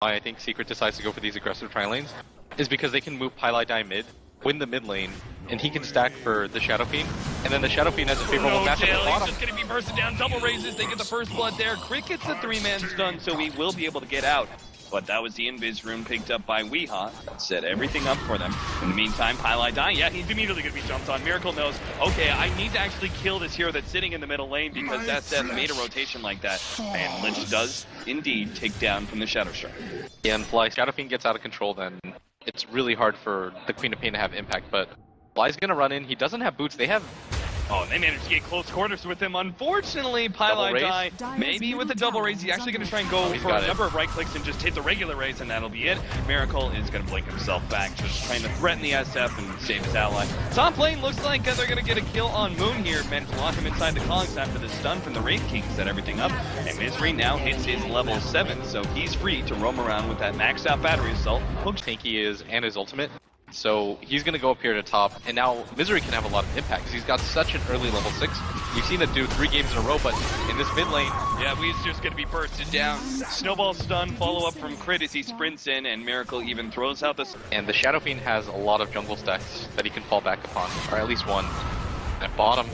why I think Secret decides to go for these aggressive tri lanes is because they can move Pylai mid, win the mid lane, and he can stack for the Shadow Fiend, and then the Shadow Fiend has a favorable matchup at the bottom. He's just going to be bursted down, double raises, they get the first blood there. Crit gets the 3-man stun, so he will be able to get out. But that was the invis room picked up by Weehaw. That set everything up for them. In the meantime, Pylai dying. Yeah, he's immediately going to be jumped on. Miracle knows, okay, I need to actually kill this hero that's sitting in the middle lane because that Seth made a rotation like that. And Lich does indeed take down from the Shadow Strike. Yeah, and Fly, Shadow Fiend gets out of control, then it's really hard for the Queen of Pain to have impact. But Fly's going to run in. He doesn't have boots. They have... Oh, and they managed to get close quarters with him. Unfortunately, Pylai die. Maybe with a double raise, he's actually going to try and go for a number of right clicks and just hit the regular raise, and that'll be it. Miracle is going to blink himself back, just trying to threaten the SF and save his ally. Top lane looks like they're going to get a kill on Moon here. Managed to lock him inside the Collings after the stun from the Wraith King, set everything up. And Misery now hits his level 7, so he's free to roam around with that maxed out battery assault. Look tanky is and his ultimate. So he's going to go up here to top, and now Misery can have a lot of impact because he's got such an early level 6. You've seen it do 3 games in a row, but in this mid lane... Yeah, Wee's just going to be bursted down. Snowball stun, follow-up from Crit as he sprints in, and Miracle even throws out the... And the Shadow Fiend has a lot of jungle stacks that he can fall back upon, or at least one. At bottom.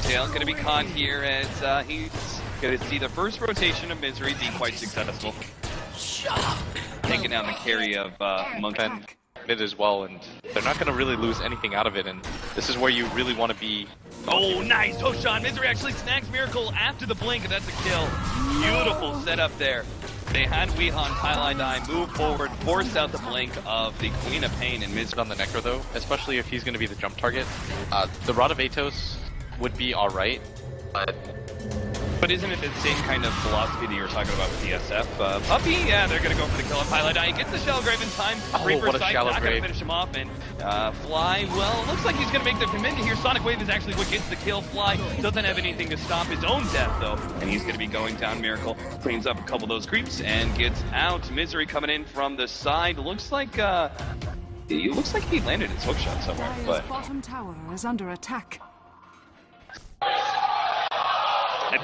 Tail going to be caught here as he's going to see the first rotation of Misery be quite successful. Taking down the carry of Monkey. Mid as well, and they're not going to really lose anything out of it, and this is where you really want to be. Oh, nice! Hoshan, Misery actually snags Miracle after the blink, and that's a kill. Beautiful setup there. They had Weehaw and Pylai die, move forward, force out the blink of the Queen of Pain and Misery on the Necro though, especially if he's going to be the jump target. The Rod of Atos would be alright, but isn't it the same kind of philosophy that you were talking about with the SF? Puppy, yeah, they're going to go for the kill on Pylai. He gets the Shallow Grave in time. Reaper's Sight, not going to finish him off. And Fly, well, it looks like he's going to make the commit here. Sonic Wave is actually what gets the kill. Fly doesn't have anything to stop his own death, though. And he's going to be going down. Miracle cleans up a couple of those creeps and gets out. Misery coming in from the side. Looks like he landed his hookshot somewhere. But bottom tower is under attack.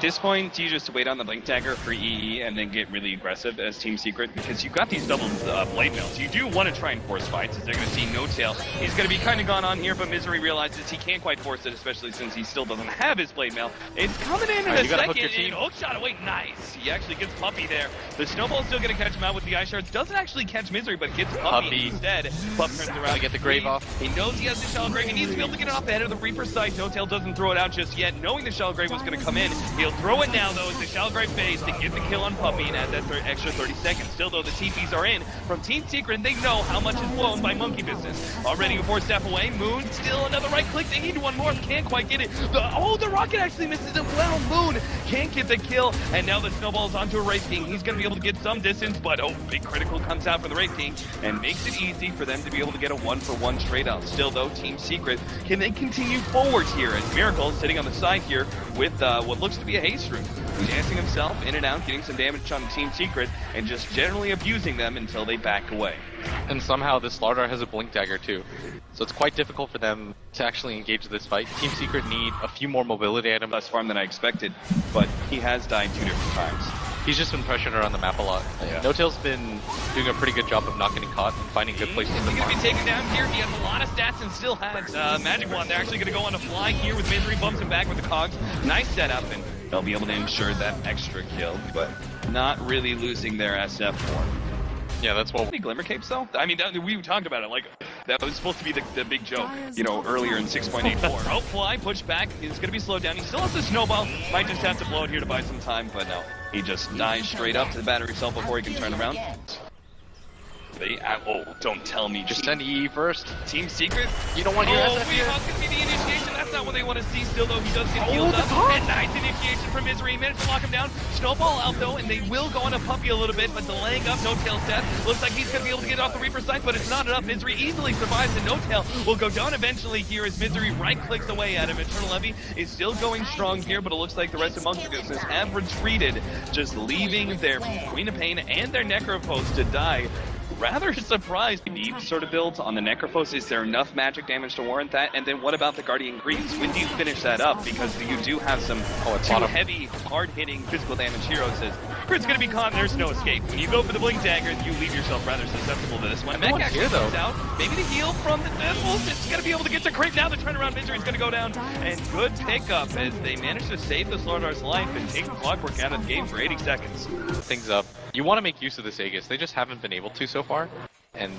at this point, do you just wait on the Blink Dagger for EE and then get really aggressive as Team Secret? Because you've got these double blade mails. You do want to try and force fights as they're going to see No Tail. He's going to be kind of gone on here, but Misery realizes he can't quite force it, especially since he still doesn't have his blade mail. It's coming in a second, and hook shot away. Nice. He actually gets Puppy there. The Snowball's still going to catch him out with the Ice Shards. Doesn't actually catch Misery, but gets Puppy instead. Pup turns around to get the Grave off. He knows he has the Shallow Grave. He needs to be able to get it off the head of the Reaper's Sight. No Tail doesn't throw it out just yet, knowing the Shallow Grave was going to come in. He'll throw it now, though, as the Shallow Grave fades to get the kill on Puppy and add that extra 30 seconds. Still, though, the TPs are in from Team Secret, and they know how much is blown by Monkey Business. Already a 4-step away. Moon, still another right click. They need one more. Can't quite get it. The Rocket actually misses it well. Moon can't get the kill, and now the Snowball's onto a Wraith King. He's going to be able to get some distance, but big critical comes out for the Wraith King and makes it easy for them to be able to get a 1-for-1 straight out. Still, though, Team Secret, can they continue forward here as Miracle sitting on the side here with what looks to be a haste room. He's dancing himself in and out, getting some damage on Team Secret, and just generally abusing them until they back away. And somehow this Slardar has a Blink Dagger too. So it's quite difficult for them to actually engage this fight. Team Secret need a few more mobility items. Less farm than I expected, but he has died 2 different times. He's just been pressured around the map a lot. Yeah. No Tail's been doing a pretty good job of not getting caught and finding good places to farm. He's going to be taken down here. He has a lot of stats and still has Magic Wand. They're actually going to go on a fly here with Misery, bumps him back with the cogs. Nice setup, and they'll be able to ensure that extra kill, but not really losing their SF form. Yeah, that's what... Any Glimmer Capes, though? I mean, we talked about it, like, that was supposed to be the big joke, you know, earlier in 6.84. Fly, push back. He's going to be slowed down. He still has the Snowball. Might just have to blow it here to buy some time, but no. He just dies straight up to the battery cell before he can turn around. Don't tell me. Just send EE first. Team Secret? You don't want your SF here? Weehaw can be the initiation. That's not what they want to see still, though. He does get healed up. And nice initiation from Misery. He managed to lock him down. Snowball out, though, and they will go on a Puppy a little bit, but delaying up No Tail's death. Looks like he's going to be able to get off the Reaper's Sight, but it's not enough. Misery easily survives, and No Tail will go down eventually here as Misery right-clicks away at him. Eternal Levy is still going strong here, but it looks like the rest of Monkey Business have retreated, just leaving their Queen of Pain and their Necrophos to die. Rather surprised. Deep sort of builds on the Necrophos. Is there enough magic damage to warrant that? And then what about the Guardian Greaves? When do you finish that up? Because you do have some too heavy, hard-hitting physical damage heroes as Secret's gonna be caught, there's no escape. When you go for the Blink Dagger, you leave yourself rather susceptible to this one. Mech actually comes out, maybe the heal from the Deathwolf, it's gonna be able to get to Creep. Now the turnaround Misery's gonna go down, and good pickup as they manage to save the Slardar's life and take the Clockwork out of the game for 80 seconds. Things up. You want to make use of this Aegis, they just haven't been able to so far, and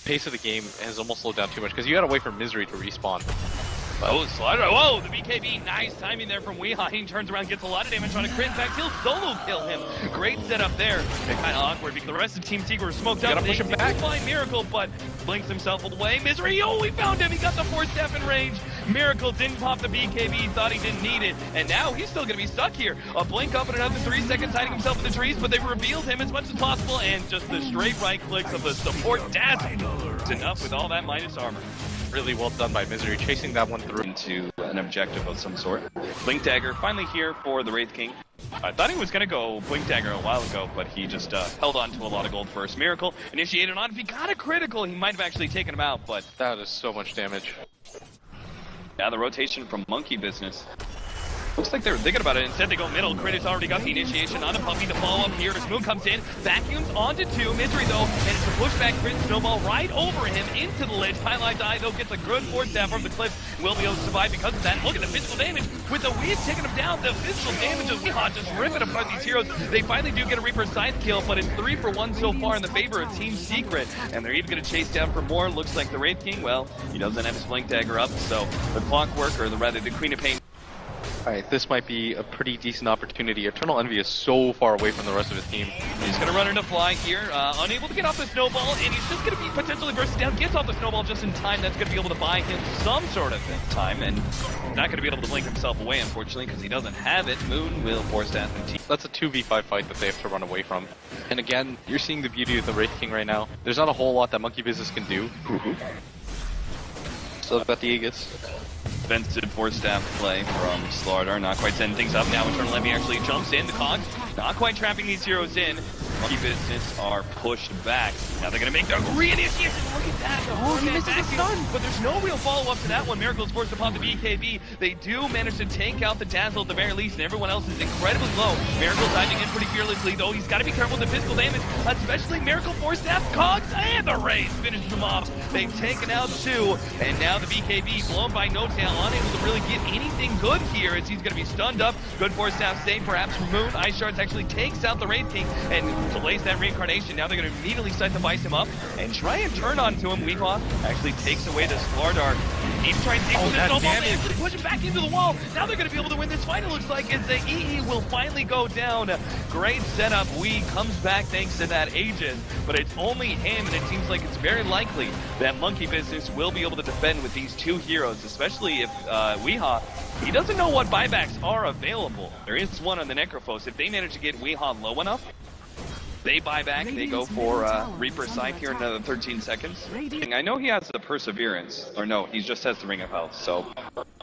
pace of the game has almost slowed down too much, because you gotta wait for Misery to respawn. Oh, Slardar, whoa, the BKB, nice timing there from Weehaw. He turns around, gets a lot of damage on a crit. In fact, he'll solo kill him. Great setup there. It's kind of awkward because the rest of Team Secret were smoked up. Gotta push him back. Find Miracle, but blinks himself away. Misery, oh, we found him. He got the 4-step in range. Miracle didn't pop the BKB, thought he didn't need it. And now he's still going to be stuck here. A blink up in another 3 seconds, hiding himself in the trees, but they've revealed him as much as possible. And just the straight right clicks of the support dazzle. It's enough with all that minus armor. Really well done by Misery, chasing that one through. Into an objective of some sort. Blink Dagger finally here for the Wraith King. I thought he was going to go Blink Dagger a while ago, but he just held on to a lot of gold first. Miracle initiated on. If he got a critical, he might have actually taken him out, but that is so much damage. Now the rotation from Monkey Business. Looks like they were thinking about it. Instead, they go middle. Crit has already got the initiation on the Puppy to follow up here as Moon comes in. Vacuums onto 2. Misery, though, and it's a pushback crit snowball right over him into the ledge. Highlight Die, though, gets a good 4-step from the cliff. Will be able to survive because of that. Look at the physical damage. With the Weed taking him down, the physical damage of Weehaw just ripping apart these heroes. They finally do get a Reaper Scythe kill, but it's 3 for 1 so far in the favor of Team Secret. And they're even going to chase down for more. Looks like the Wraith King, well, he doesn't have his Blink Dagger up, so the Clockwork, or rather the Queen of Pain. Alright, this might be a pretty decent opportunity. Eternal Envy is so far away from the rest of his team. He's going to run into fly here, unable to get off the snowball, and he's just going to be potentially bursted down. Gets off the snowball just in time. That's going to be able to buy him some sort of time, and not going to be able to blink himself away, unfortunately, because he doesn't have it. Moon will force that in team. That's a 2v5 fight that they have to run away from. And again, you're seeing the beauty of the Wraith King right now. There's not a whole lot that Monkey Business can do. Still got the Aegis. Defensive 4-step play from Slardar, not quite setting things up. Now Eternal Envy actually jumps in. The Cogs not quite trapping these heroes in. Monkey Business are pushed back. Now they're going to make their re-initiation. Look at that. Oh, he misses the stun. But there's no real follow-up to that one. Miracle is forced to pop the BKB. They do manage to take out the Dazzle at the very least, and everyone else is incredibly low. Miracle diving in pretty fearlessly, though. He's got to be careful with the physical damage, especially Miracle 4-step, Cogs, and the Rays finishes them off. They've taken out 2, and now the BKB blown by No Tail, unable to really get anything good here as he's going to be stunned up. Good 4-step save perhaps from Moon. Ice Shards actually takes out the Wraith King and delays that reincarnation. Now they're going to immediately start to vice him up and try and turn onto him. Weehaw actually takes away the Slardar. He's trying to take the snowball. They actually push him back into the wall. Now they're going to be able to win this fight, it looks like, as the EE will finally go down. Great setup. Wee comes back thanks to that Aegis, but it's only him, and it seems like it's very likely that Monkey Business will be able to defend with these 2 heroes, especially if Weehaw, he doesn't know what buybacks are available. There is one on the Necrophos. If they manage to get Weehaw low enough, they buy back, they go for Reaper Scythe here in another 13 seconds. I know he has the Perseverance, or no, he just has the Ring of Health, so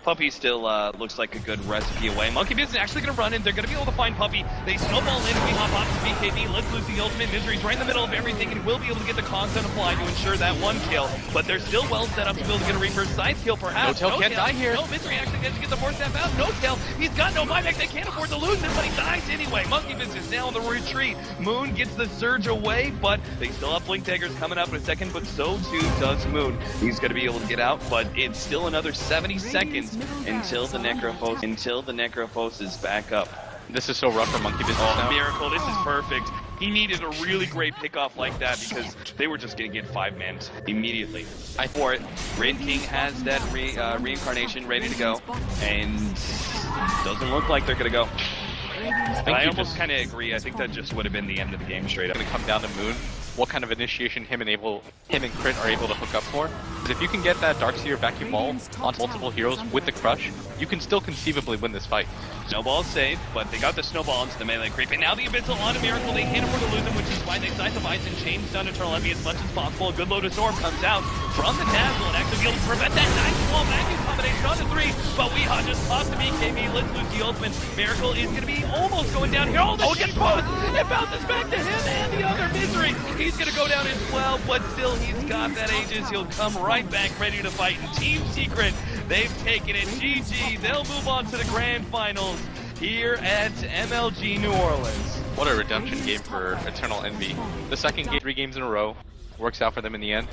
Puppy still looks like a good recipe away. Monkey Business actually going to run in, they're going to be able to find Puppy. They snowball in, we hop off the BKB, let's lose the ultimate. Misery's right in the middle of everything, and will be able to get the Cogs on the fly to ensure that 1 kill, but they're still well set up to be able to get a Reaper Scythe kill perhaps. No Tail can't die here. No, Misery actually gets to get the 4-step out. No Tail, he's got no buyback, they can't afford to lose this, but he dies anyway. Monkey Business now on the retreat. Moon gets the surge away, but they still have Blink Daggers coming up in a second, but so too does Moon. He's going to be able to get out, but it's still another 70 seconds until the Necrophos is back up. This is so rough for Monkey Business now. Miracle, this is perfect. He needed a really great pickoff like that because they were just going to get 5-mans immediately. For it, Wraith King has that reincarnation ready to go, and doesn't look like they're going to go. I almost kind of agree. I think that just would have been the end of the game straight up. Going to come down to Moon. What kind of initiation him and Crit are able to hook up for. Because if you can get that Darkseer vacuum ball on multiple heroes with the Crush, you can still conceivably win this fight. Snowball's safe, but they got the snowball into the melee creep. And now the Abyssal on a Miracle. They can't afford to lose him, which is why they side the Vice and chain down Eternal Envy as much as possible. A good load of Storm comes out from the Dazzle and actually be able to prevent that nice wall vacuum combination on the 3. But Weehaw just pops the BKB. Let's lose the ultimate. Miracle is going to be almost going down here. Oh, it gets both! It bounces back to him and the other Misery. He's going to go down as well, but still he's got that Aegis. He'll come right back ready to fight. And Team Secret, they've taken it. GG. They'll move on to the grand finals here at MLG New Orleans. What a redemption game for Eternal Envy. The second game, 3 games in a row, works out for them in the end.